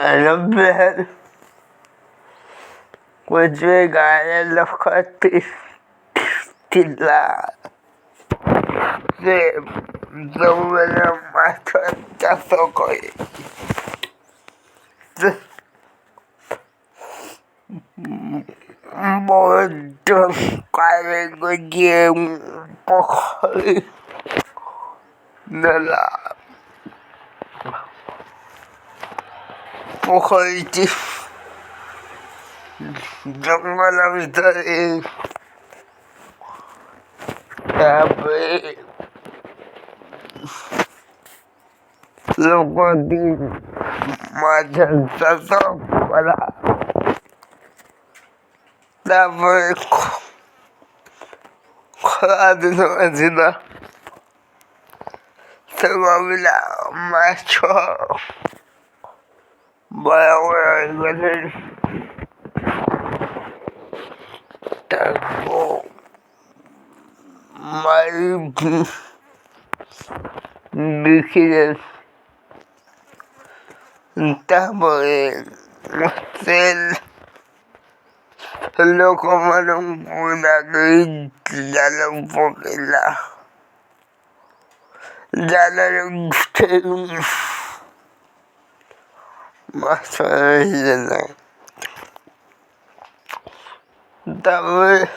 أنبه وتفيق على الأفكار تطلع زي لما تتفق مودة قال قديم بخير نلعب بخيتي جمال بتاعي أبي لقدي ما تنسى ولا تفرق خادنا أزنا سبب لا ما شاء باوي غني تفو ما يمكن بكده انتبه مثل لكم أنا قيد جعل فوق الله جعل المستقيم ما سألنا دعوة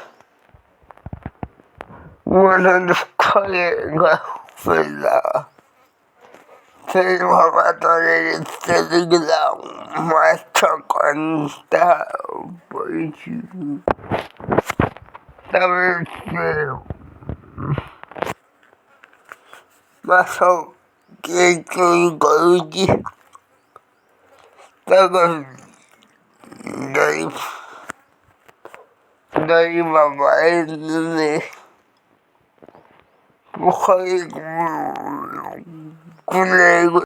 ونذكر في الله في الوطن الاستقلال ما تقنت بيجي تمثل ما صوتك القوي تقل دايما بعيني وخير كل